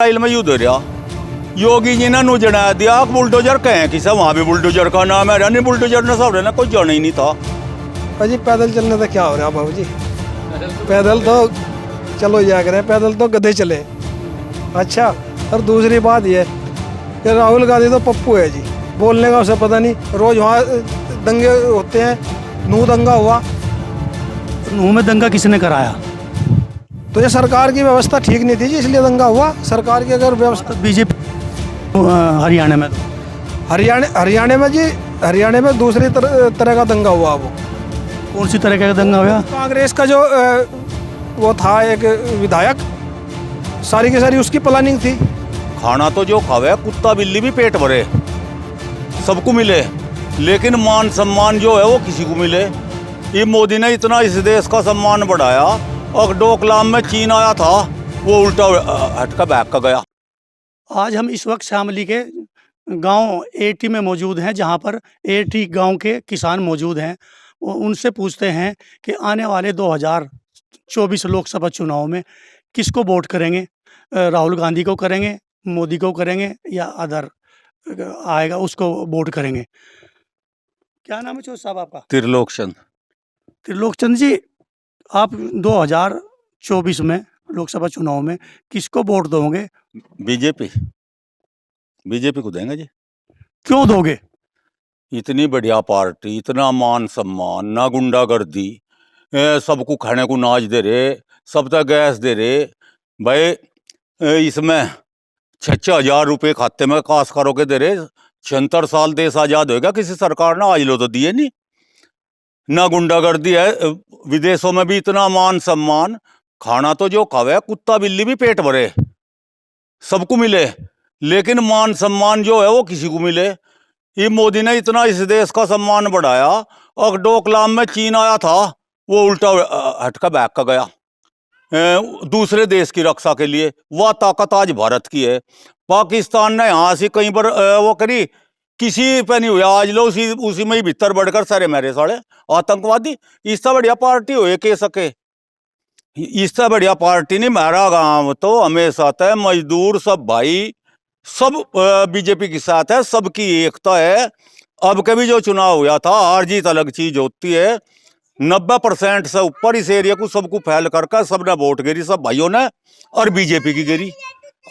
Israel में युद्ध हो रहा। योगी जी ने जना दिया बुलडोजर कहें कि सब वहाँ भी बुलडोजर का नाम है नहीं बुलडोजर ने सब रहना कोई जाना ही नहीं था। भाजी पैदल चलने से क्या हो रहा बाबू जी, पैदल तो चलो जा कर पैदल तो गधे चले। अच्छा, और दूसरी बात ये कि राहुल गांधी तो पप्पू है जी, बोलने का उसे पता नहीं। रोज वहाँ दंगे होते हैं, नूह दंगा हुआ। नूह में दंगा किसने कराया? तो ये सरकार की व्यवस्था ठीक नहीं थी जी, इसलिए दंगा हुआ। सरकार की अगर व्यवस्था बीजेपी हरियाणा में हरियाणा में जी, हरियाणा में दूसरी तरह का दंगा हुआ। वो कौन सी तरह का दंगा हुआ? कांग्रेस का जो वो था एक विधायक, सारी की सारी उसकी प्लानिंग थी। खाना तो जो खावे कुत्ता बिल्ली भी पेट भरे सबको मिले, लेकिन मान सम्मान जो है वो किसी को मिले। ये मोदी ने इतना इस देश का सम्मान बढ़ाया और डोकलाम में चीन आया था वो उल्टा हटका बैग का गया। आज हम इस वक्त शामली के गांव एटी में मौजूद हैं, जहां पर एटी गांव के किसान मौजूद हैं। उनसे पूछते हैं कि आने वाले 2024 लोकसभा चुनाव में किसको वोट करेंगे? राहुल गांधी को करेंगे, मोदी को करेंगे, या अदर आएगा उसको वोट करेंगे? क्या नाम है चौधरी साहब आपका? त्रिलोक चंद। त्रिलोक चंद जी, आप 2024 में लोकसभा चुनाव में किसको वोट दोगे? बीजेपी को देंगे जी। क्यों दोगे? इतनी बढ़िया पार्टी, इतना मान सम्मान, ना गुंडागर्दी, सबको खाने को नाच दे रहे, सब तक गैस दे रहे भाई। इसमें 6,000 रुपये खाते में काश्तकारों के दे रहे। 76 साल देश आजाद होगा किसी सरकार ने आज लो तो दिए नहीं। ना गुंडागर्दी है, विदेशों में भी इतना मान सम्मान, खाना तो जो खावे कुत्ता बिल्ली भी पेट भरे सबको मिले, लेकिन मान सम्मान जो है वो किसी को मिले। ये मोदी ने इतना इस देश का सम्मान बढ़ाया और डोकलाम में चीन आया था वो उल्टा हटका बैग का गया दूसरे देश की रक्षा के लिए। वह ताकत आज भारत की है। पाकिस्तान ने यहाँ से कहीं पर वो करी, किसी पे नहीं हुआ। आज लो उसी में ही भीतर बढ़कर सारे मेरे सारे आतंकवादी। इससे बढ़िया पार्टी हो कह सके, इससे बढ़िया पार्टी नहीं। मेरा गांव तो हमेशा तय मजदूर सब भाई सब बीजेपी के साथ है, सबकी एकता है। अब कभी जो चुनाव हुआ था, हार जीत अलग चीज होती है। 90% से ऊपर इस एरिया को सबको फैल करके सबने वोट गिरी, सब भाइयों ने, और बीजेपी की गिरी।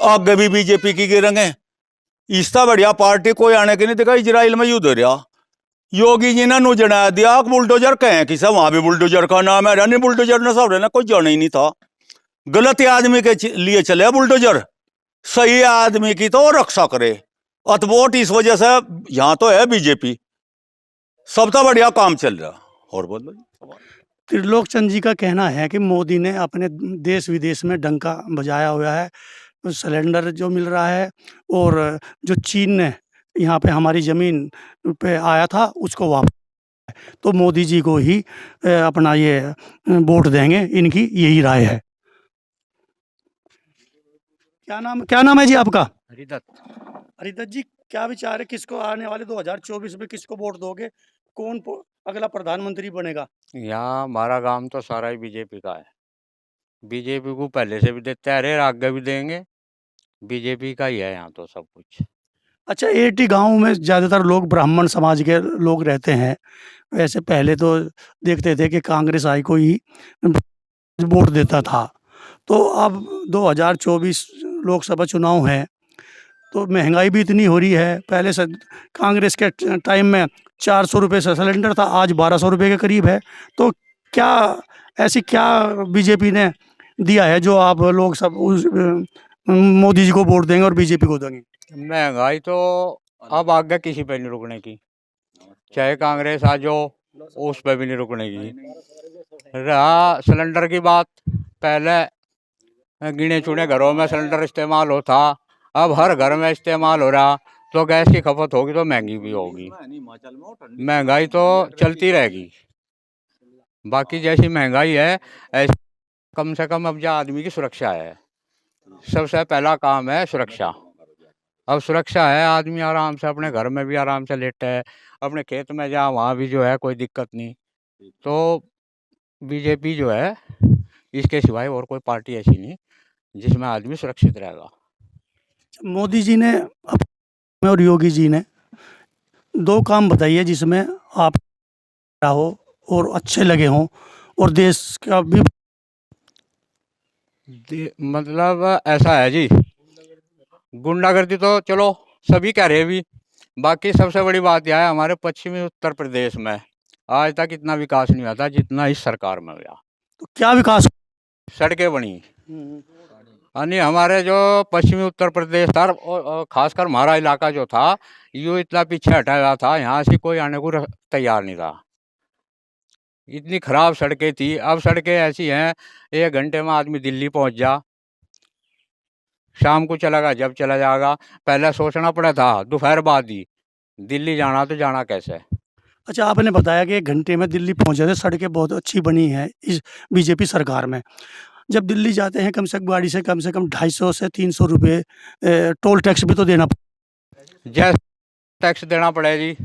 आगे भी बीजेपी की गिरेंगे। इससे बढ़िया पार्टी कोई आने की नहीं दिखा। इजराइल में युद्ध हो रहा। योगी जी ने जना दिया बुलडोजर कहें कि सब वहां भी बुलडोजर का नाम है नहीं बुलडोजर ने सब रहना कोई जाना ही नहीं था। गलत आदमी के लिए चले बुलडोजर, सही आदमी की तो रक्षा करे। और वोट इस वजह से यहाँ तो है बीजेपी, सबसे बढ़िया काम चल रहा। और बोलो। त्रिलोक चंद जी का कहना है कि मोदी ने अपने देश विदेश में डंका बजाया हुआ है। सिलेंडर जो मिल रहा है, और जो चीन ने यहाँ पे हमारी ज़मीन पे आया था उसको वापस, तो मोदी जी को ही अपना ये वोट देंगे, इनकी यही राय है। क्या नाम है जी आपका? हरिदत्त। हरिदत्त जी, क्या विचार है, किसको आने वाले 2024 में किसको वोट दोगे? कौन अगला प्रधानमंत्री बनेगा? यहाँ हमारा गांव तो सारा ही बीजेपी का है। बीजेपी को पहले से भी देते आ रहे, आगे भी देंगे। बीजेपी का ही है यहाँ तो सब कुछ। अच्छा, एटी गांव में ज़्यादातर लोग ब्राह्मण समाज के लोग रहते हैं। वैसे पहले तो देखते थे कि कांग्रेस आई को ही वोट देता था। तो अब 2024 लोकसभा चुनाव है, तो महंगाई भी इतनी हो रही है। पहले से कांग्रेस के टाइम में 400 रुपये से सिलेंडर था, आज 1200 रुपये के करीब है। तो क्या ऐसी क्या बीजेपी ने दिया है जो आप लोग सब उस मोदी जी को वोट देंगे और बीजेपी को देंगे? महंगाई तो अब आगे किसी पे नहीं रुकने की, चाहे कांग्रेस आ जाओ उस पे भी नहीं रुकने की। रहा सिलेंडर की बात, पहले गिने चुने घरों में सिलेंडर इस्तेमाल होता, अब हर घर में इस्तेमाल हो रहा। तो गैस की खपत होगी तो महंगी भी होगी। महंगाई तो चलती रहेगी। बाकी जैसी महंगाई है ऐसी कम से कम अब जो आदमी की सुरक्षा है, सबसे पहला काम है सुरक्षा। अब सुरक्षा है, आदमी आराम से अपने घर में भी आराम से लेटा है, अपने खेत में जा वहाँ भी जो है कोई दिक्कत नहीं। तो बीजेपी जो है, इसके सिवाय और कोई पार्टी ऐसी नहीं जिसमें आदमी सुरक्षित रहेगा। मोदी जी ने और योगी जी ने दो काम बताइए जिसमें आप हो और अच्छे लगे हों और देश का भी। मतलब ऐसा है जी, गुंडागर्दी तो चलो सभी कह रहे हैं भी, बाकी सबसे बड़ी बात यह है हमारे पश्चिमी उत्तर प्रदेश में आज तक इतना विकास नहीं हुआ था जितना इस सरकार में हुआ। तो क्या विकास? सड़कें बनी, यानी हमारे जो पश्चिमी उत्तर प्रदेश था और खासकर हमारा इलाका जो था यो इतना पीछे हटा हुआ था, यहाँ से कोई आने को तैयार नहीं था। इतनी खराब सड़कें थी, अब सड़कें ऐसी हैं 1 घंटे में आदमी दिल्ली पहुँच जा, शाम को चलेगा जब चला जाएगा। पहले सोचना पड़ा था दोपहर बाद ही दिल्ली जाना, तो जाना कैसे। अच्छा, आपने बताया कि 1 घंटे में दिल्ली पहुंच जाते, सड़कें बहुत अच्छी बनी हैं इस बीजेपी सरकार में। जब दिल्ली जाते हैं गाड़ी से कम 250 से 300 रुपये टोल टैक्स भी तो देना जैसे टैक्स देना पड़ेगा जी,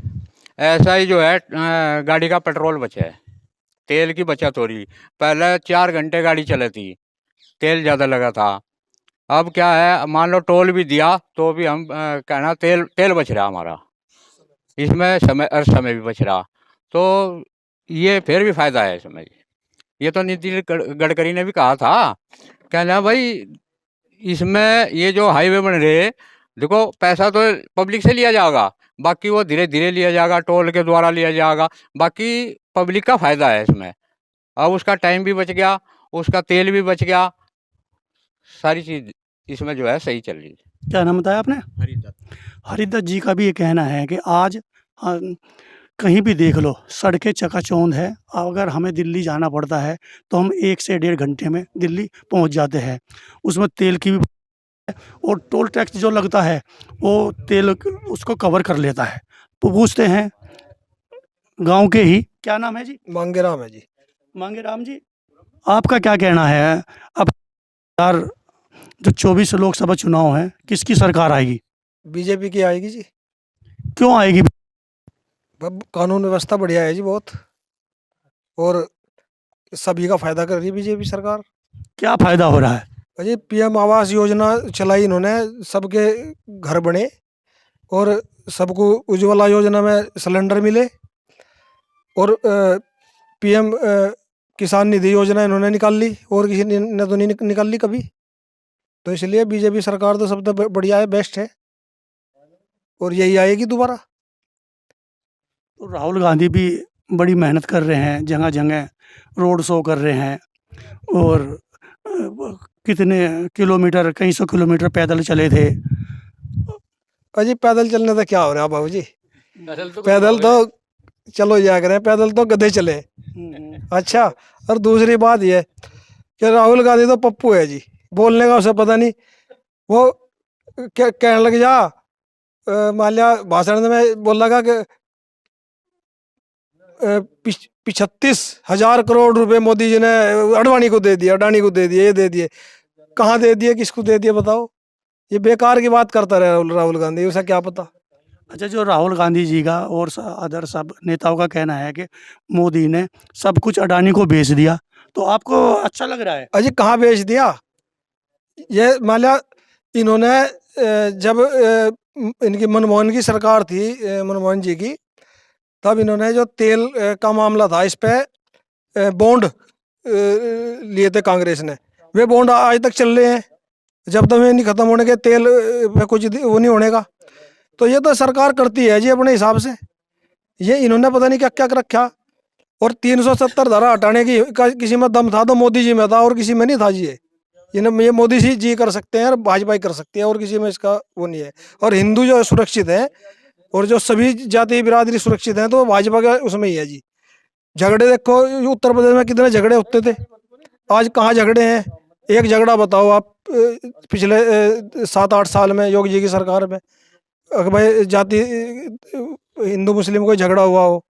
ऐसा ही जो है गाड़ी का पेट्रोल बचे है, तेल की बचत हो रही। पहले 4 घंटे गाड़ी चले थी, तेल ज़्यादा लगा था। अब क्या है, मान लो टोल भी दिया तो भी हम कहना तेल बच रहा हमारा, इसमें समय भी बच रहा, तो ये फिर भी फ़ायदा है इसमें। ये तो नितिन गडकरी ने भी कहा था, कहना भाई इसमें ये जो हाईवे बन रहे, देखो पैसा तो पब्लिक से लिया जाएगा, बाकी वो धीरे धीरे लिया जाएगा, टोल के द्वारा लिया जाएगा, बाकी पब्लिक का फ़ायदा है इसमें। अब उसका टाइम भी बच गया, उसका तेल भी बच गया, सारी चीज़ इसमें जो है सही चल रही है। क्या नाम बताया आपने? हरिदत्त। हरिदत्त जी का भी ये कहना है कि आज कहीं भी देख लो सड़कें चकाचौंध है। अगर हमें दिल्ली जाना पड़ता है तो हम 1 से 1.5 घंटे में दिल्ली पहुंच जाते हैं। उसमें तेल की भी और टोल टैक्स जो लगता है वो तेल उसको कवर कर लेता है। तो पूछते हैं गांव के ही, क्या नाम है जी? मांगेराम है जी। मांगेराम जी, आपका क्या कहना है? अब यार जो 24 लोकसभा चुनाव है, किसकी सरकार आएगी? बीजेपी की आएगी जी। क्यों आएगी? कानून व्यवस्था बढ़िया है जी बहुत, और सभी का फायदा कर रही है बीजेपी सरकार। क्या फायदा हो रहा है? अजी पीएम आवास योजना चलाई इन्होंने, सबके घर बने, और सबको उज्ज्वला योजना में सिलेंडर मिले, और पीएम किसान निधि योजना इन्होंने निकाल ली, और किसी ने तो नहीं निकाल ली कभी। तो इसलिए बीजेपी सरकार तो सबसे बढ़िया है, बेस्ट है, और यही आएगी दोबारा। तो राहुल गांधी भी बड़ी मेहनत कर रहे हैं, जगह जगह रोड शो कर रहे हैं, और कितने किलोमीटर, कई 100 किलोमीटर पैदल चले थे। अजी पैदल चलने से क्या हो रहा है बाबू जी? पैदल तो चलो जा कर पैदल तो गधे चले। अच्छा, और दूसरी बात ये कि राहुल गांधी तो पप्पू है जी, बोलने का उसे पता नहीं। वो कहने लग जा, मान लिया भाषण में बोल लगा कि 35,000 करोड़ रुपए मोदी जी ने अडवाणी को दे दिया, अडानी को दे दिए, ये दे दिए। कहाँ दे दिए, किसको दे दिए बताओ? ये बेकार की बात करता रहे राहुल गांधी, उसे क्या पता। अच्छा, जो राहुल गांधी जी का और अदर सब नेताओं का कहना है कि मोदी ने सब कुछ अडानी को बेच दिया, तो आपको अच्छा लग रहा है? अजी कहाँ बेच दिया? ये मान लिया इन्होंने जब इनकी मनमोहन की सरकार थी, मनमोहन जी की, तब इन्होंने जो तेल का मामला था इस पे बॉन्ड लिए थे कांग्रेस ने, वे बॉन्ड आज तक चल रहे हैं। जब तक नहीं खत्म होने के तेल पे कुछ वो नहीं होने का। तो ये तो सरकार करती है जी अपने हिसाब से, ये इन्होंने पता नहीं क्या क्या कर रखा। और 370 धारा हटाने की किसी में दम था तो मोदी जी में था, और किसी में नहीं था जी। ये मोदी जी कर सकते हैं और भाजपा कर सकती है, और किसी में इसका वो नहीं है। और हिंदू जो सुरक्षित है और जो सभी जाति बिरादरी सुरक्षित हैं, तो भाजपा का उसमें ही है जी। झगड़े देखो उत्तर प्रदेश में कितने झगड़े होते थे, आज कहाँ झगड़े हैं? एक झगड़ा बताओ आप पिछले 7-8 साल में योगी जी की सरकार में, अगर भाई जाति हिंदू मुस्लिम कोई झगड़ा हुआ हो।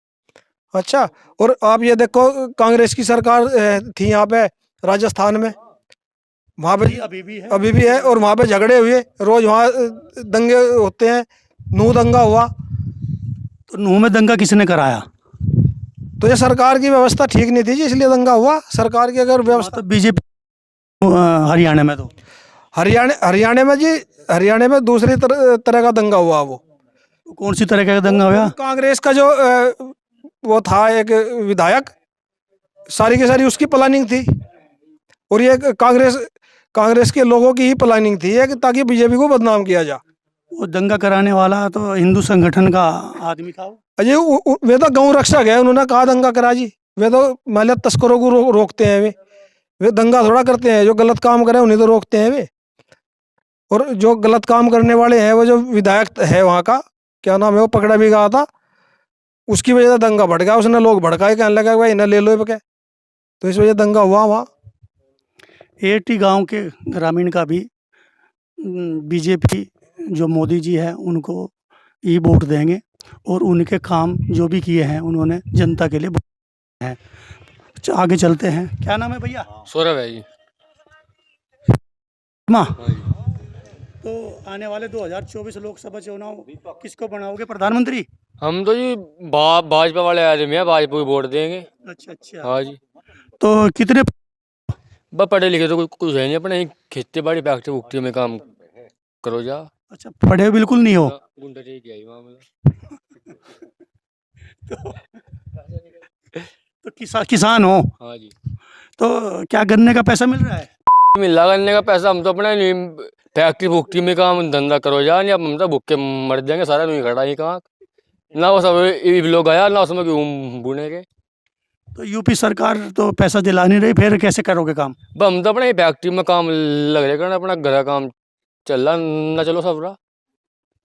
अच्छा, और आप ये देखो कांग्रेस की सरकार थी यहाँ पे राजस्थान में, वहाँ पे अभी भी है, और वहाँ पे झगड़े हुए रोज, वहाँ दंगे होते हैं। नूह दंगा हुआ, तो नूह में दंगा किसने कराया? तो ये सरकार की व्यवस्था ठीक नहीं थी जी, इसलिए दंगा हुआ। सरकार की अगर व्यवस्था, तो बीजेपी हरियाणा में, तो हरियाणा में जी, हरियाणा में दूसरी तरह का दंगा हुआ वो। कौन सी तरह का दंगा हुआ? कांग्रेस का जो वो था एक विधायक, सारी की सारी उसकी प्लानिंग थी, और ये कांग्रेस के लोगों की ही प्लानिंग थी कि ताकि बीजेपी को बदनाम किया जाए। वो दंगा कराने वाला तो हिंदू संगठन का आदमी था वो। अजय वे तो गौ रक्षक है, उन्होंने कहा दंगा करा जी। वे तो महिला तस्करों को रोकते हैं, वे दंगा थोड़ा करते हैं। जो गलत काम करे उन्हें तो रोकते हैं वे। और जो गलत काम करने वाले हैं, वो जो विधायक है वहाँ का, क्या नाम है, वो पकड़ा भी गया था, उसकी वजह से दंगा भड़का गया। उसने लोग भड़काए, कहने लगा भाई इन्हें ले लो ये, तो इस वजह दंगा हुआ वहाँ। एटी गांव के ग्रामीण का भी बीजेपी जो मोदी जी है उनको ही वोट देंगे, और उनके काम जो भी किए हैं उन्होंने जनता के लिए हैं। आगे चलते हैं। क्या नाम है भैया? सौरभ है जी। माँ, हाँ जी। तो आने वाले 2024 लोकसभा चुनाव किसको बनाओगे प्रधानमंत्री? हम तो जी भाजपा वाले आदमी हैं, भाजपा को वोट देंगे। अच्छा अच्छा। हाँ जी। तो कितने बस पढ़े लिखे तो कुछ है नहीं, अपने ही खेती बाड़ी फैक्ट्री उक्ट्री में काम करो जा। अच्छा, पढ़े बिल्कुल नहीं हो? गुंडा ठीक है मामला। तो किसान हो? हाँ जी। तो क्या गन्ने का पैसा मिल रहा है? मिला करने का पैसा हम तो अपने फैक्ट्री फुक्ट्री में काम धंधा करो जा, नहीं अब हम तो भूख के मर जाएंगे सारा, नहीं खड़ा ही कहाँ ना वो सब लोग आया ना उसमें क्यों बुने के। तो यूपी सरकार तो पैसा दिला नहीं रही, फिर कैसे करोगे काम? हम तो अपने फैक्ट्री में काम लग रहे करना, अपना घर का काम चल रहा ना, चलो सब रहा।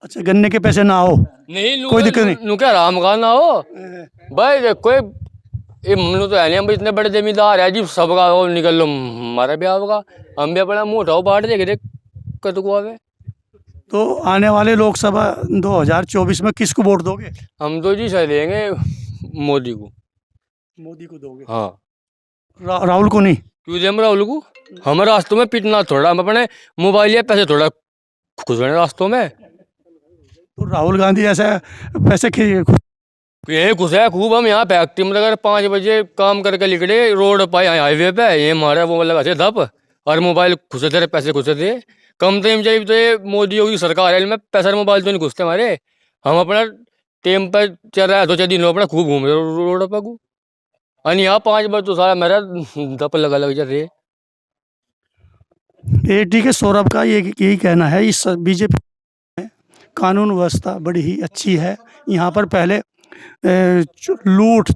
अच्छा, गन्ने के पैसे ना हो? नहीं कोई दिक्कत नहीं। क्या आराम का ना हो भाई, देखो ये हम लोग तो है नहीं, हम इतने बड़े जमींदार है जी, सबका वो निकल लो हमारा ब्याह होगा, हम भी अपना मुंह उठाओ बांट देंगे कद को आवे। तो आने वाले लोकसभा 2024 में किसको वोट दोगे? हम तो जी सह देंगे मोदी को। मोदी को दोगे? हाँ। राहुल को नहीं? क्यों दें राहुल को? हमारे रास्तों में पिटना थोड़ा, हम अपने मोबाइल या पैसे थोड़ा खुश होने रास्तों में। तो राहुल गांधी ऐसा पैसे ये खुश है खूब, हम यहाँ फैक्ट्री में अगर 5 बजे काम करके निकले रोड पर हाईवे पे, ये हमारा वो लगा से धप, और मोबाइल खुशे थे, पैसे खुशे थे। कम टाइम चाहिए तो ये मोदी योगी सरकार है, में पैसा मोबाइल तो नहीं घुसते हमारे। हम अपना टेम पर चल रहा है, 2-4 दिन अपना खूब घूम रहे रोड पर को, और यहाँ 5 बजे तो सारा मेरा धप लग जा रहे। एटी के सौरभ का यही कहना है, इस बीजेपी में कानून व्यवस्था बड़ी ही अच्छी है। यहाँ पर पहले लूट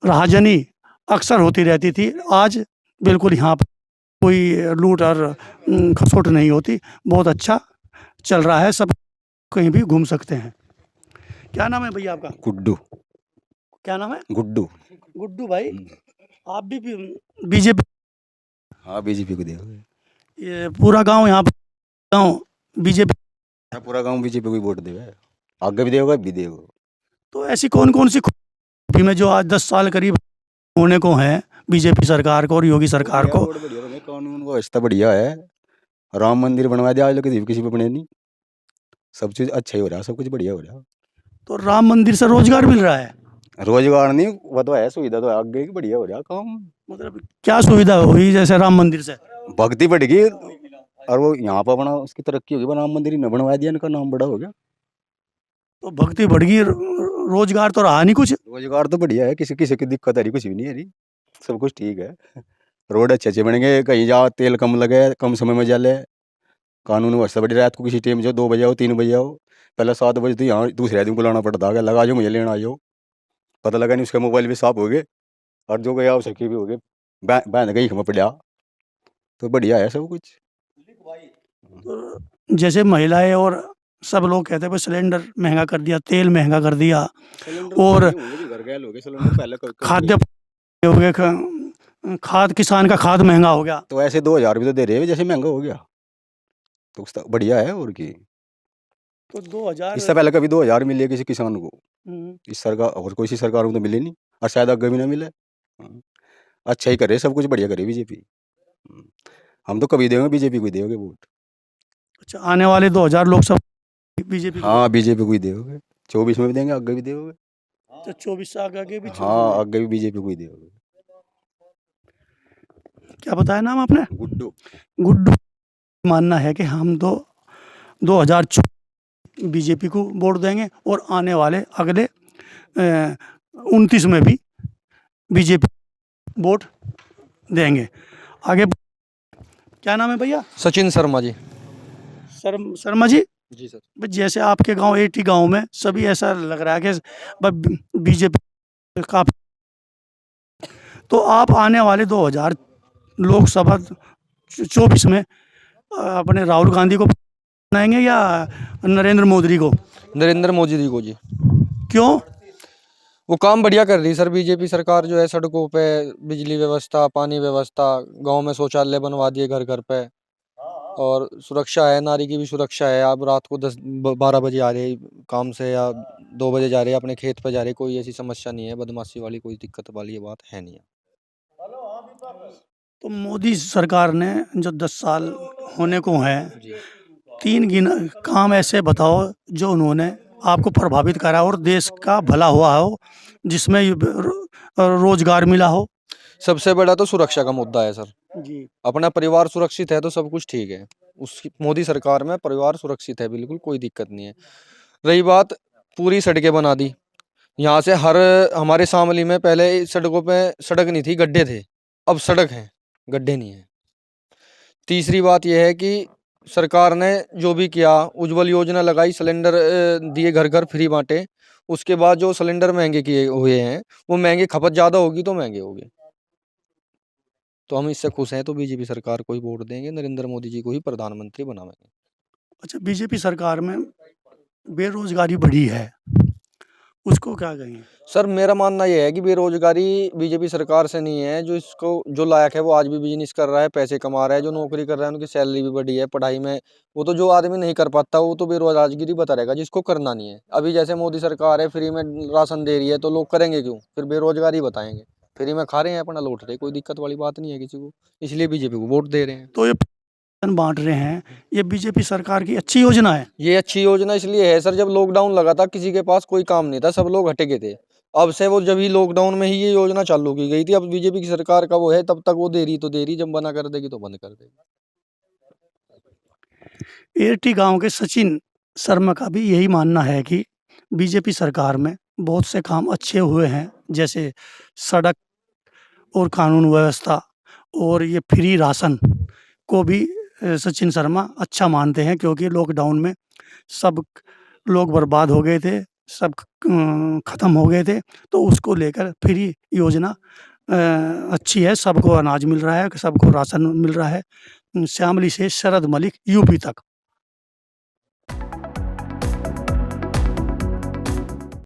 राजनी अक्सर होती रहती थी, आज बिल्कुल यहाँ पर कोई लूट और खसोट नहीं होती। बहुत अच्छा चल रहा है, सब कहीं भी घूम सकते हैं। क्या नाम है भैया आपका? गुड्डू। क्या नाम है? गुड्डू। गुड्डू भाई, आप भी बीजेपी? हाँ, बीजेपी को देगा। ये पूरा गांव यहाँ पर गांव बीजेपी? पूरा गांव बीजेपी को ही वोट देगा, आगे भी देगा भी देगा। तो ऐसी कौन कौन सी खूबी में जो आज 10 साल करीब होने को है बीजेपी सरकार को और योगी सरकार को? कानून व्यवस्था बढ़िया है, राम मंदिर बनवा दिया, आज लोग किसी पे बने नहीं, सब चीज अच्छा ही हो रहा है, सब कुछ बढ़िया हो रहा है। तो राम मंदिर से रोजगार मिल रहा है? रोजगार नहीं, वो तो है, सुविधा तो है, आगे की बढ़िया हो रहा है काम। मतलब क्या सुविधा हुई जैसे राम मंदिर से? भक्ति बढ़ गई, और वो यहाँ पर बना उसकी तरक्की होगी, राम मंदिर ही न बनवा दिया, इनका नाम बड़ा हो गया। तो भक्ति बढ़ गई, रोजगार तो रहा नहीं कुछ? रोजगार तो बढ़िया है, किसी किसी की दिक्कत आ रही कुछ भी नहीं है रही, सब कुछ ठीक है। रोड अच्छे अच्छे बन गए, कहीं जाओ तेल कम लगे, कम समय में जले, कानून व्यवस्था बढ़ी। रात को किसी टाइम जो 2 बजे आओ 3 बजे आओ, पहले 7 बजे तो यहाँ दूसरे आदमी को लाना पड़ता है, लगा जो मुझे लेना आ जाओ, पता लगा नहीं, उसके मोबाइल भी साफ हो गए, और जो गया उसके भी हो गए, बहन गई खम पड़ा, तो बढ़िया है सब कुछ। तो जैसे महिलाएं और सब लोग कहते हैं भाई सिलेंडर महंगा कर दिया, तेल महंगा कर दिया, और खाद्य हो गए, खाद किसान का खाद महंगा हो गया, तो ऐसे 2000 भी तो दे रहे हैं, जैसे महंगा हो गया तो बढ़िया है। और की तो 2000 इससे पहले कभी 2000 मिले किसी किसान को, इस सरकार और कोई सी सरकार को तो मिले नहीं, और शायद आगे भी ना मिले। अच्छा ही करे, सब कुछ बढ़िया करे बीजेपी, हम तो कभी देंगे बीजेपी को ही देंगे वोट। अच्छा, आने वाले 2000 लोकसभा बीजेपी? हाँ, बीजेपी को ही देंगे, 24 में भी देंगे, आगे भी देंगे। तो 24 से आगे भी? हाँ, आगे भी बीजेपी को ही देंगे। क्या बताया नाम आपने? गुड्डू। गुड्डू। मानना है कि हम 2024 बीजेपी को वोट देंगे और आने वाले अगले 29 में भी बीजेपी वोट देंगे। आगे क्या नाम है भैया? सचिन शर्मा जी। शर्मा जी। जी सर। बस जैसे आपके गांव 80 गांव में सभी ऐसा लग रहा है कि बीजेपी काफी, तो आप आने वाले 2000 लोकसभा 24 में अपने राहुल गांधी को बनाएंगे या नरेंद्र मोदी को? नरेंद्र मोदी जी को जी। क्यों? वो काम बढ़िया कर रही सर बीजेपी सरकार, जो है सड़कों पे बिजली व्यवस्था, पानी व्यवस्था, गांव में शौचालय बनवा दिए घर घर पे, और सुरक्षा है, नारी की भी सुरक्षा है। आप रात को 10-12 बजे आ रहे काम से या 2 बजे जा रहे अपने खेत पे जा रहे, कोई ऐसी समस्या नहीं है, बदमाशी वाली कोई दिक्कत वाली ये बात है नहीं है। तो मोदी सरकार ने जो 10 साल होने को है, 3 काम ऐसे बताओ जो उन्होंने आपको प्रभावित करा और देश का भला हुआ हो, जिसमें रोजगार मिला हो। सबसे बड़ा तो सुरक्षा का मुद्दा है सर। जी। अपना परिवार सुरक्षित है तो सब कुछ ठीक है। उसकी मोदी सरकार में परिवार सुरक्षित है, बिल्कुल कोई दिक्कत नहीं है। रही बात, पूरी सड़कें बना दी यहाँ से, हमारे शामली में पहले सड़कों पे सड़क नहीं थी, गड्ढे थे, अब सड़क है, गड्ढे नहीं है। तीसरी बात यह है कि सरकार ने जो भी किया, उज्ज्वल योजना लगाई, सिलेंडर दिए, घर घर फ्री बांटे। उसके बाद जो सिलेंडर महंगे किए हुए हैं, वो महंगे, खपत ज़्यादा होगी तो महंगे होंगे। तो हम इससे खुश हैं, तो बीजेपी सरकार को ही वोट देंगे, नरेंद्र मोदी जी को ही प्रधानमंत्री बनाएंगे। अच्छा, बीजेपी सरकार में बेरोजगारी बढ़ी है, उसको क्या कहेंगे? सर मेरा मानना यह है कि बेरोजगारी बीजेपी सरकार से नहीं है। जो इसको जो लायक है वो आज भी बिजनेस कर रहा है, पैसे कमा रहा है। जो नौकरी कर रहा है उनकी सैलरी भी बढ़ी है, पढ़ाई में वो तो, जो आदमी नहीं कर पाता वो तो बेरोजगारी बता रहेगा, जिसको करना नहीं है। अभी जैसे मोदी सरकार है फ्री में राशन दे रही है, तो लोग करेंगे क्यों? फिर बेरोजगारी बताएंगे। फ्री में खा रहे हैं, अपना लौट रहे, कोई दिक्कत वाली बात नहीं है किसी को, इसलिए बीजेपी को वोट दे रहे हैं। तो ये बांट रहे हैं, ये बीजेपी सरकार की अच्छी योजना है। ये अच्छी योजना इसलिए है सर, जब लॉकडाउन लगा था किसी के पास कोई काम नहीं था, सब लोग हटे गए थे। अब से वो जब ही लॉकडाउन में ही ये योजना चालू की गई थी। अब बीजेपी की सरकार का वो है, तब तक वो दे रही तो दे रही, जब बना कर देगी तो बंद कर देगी। 80 गांव के सचिन शर्मा का भी यही मानना है कि बीजेपी सरकार में बहुत से काम अच्छे हुए हैं, जैसे सड़क और कानून व्यवस्था और ये फ्री राशन को भी सचिन शर्मा अच्छा मानते हैं, क्योंकि लॉकडाउन में सब लोग बर्बाद हो गए थे, सब ख़त्म हो गए थे, तो उसको लेकर फ्री योजना अच्छी है, सबको अनाज मिल रहा है, सबको राशन मिल रहा है, शामली से शरद मलिक यूपी तक।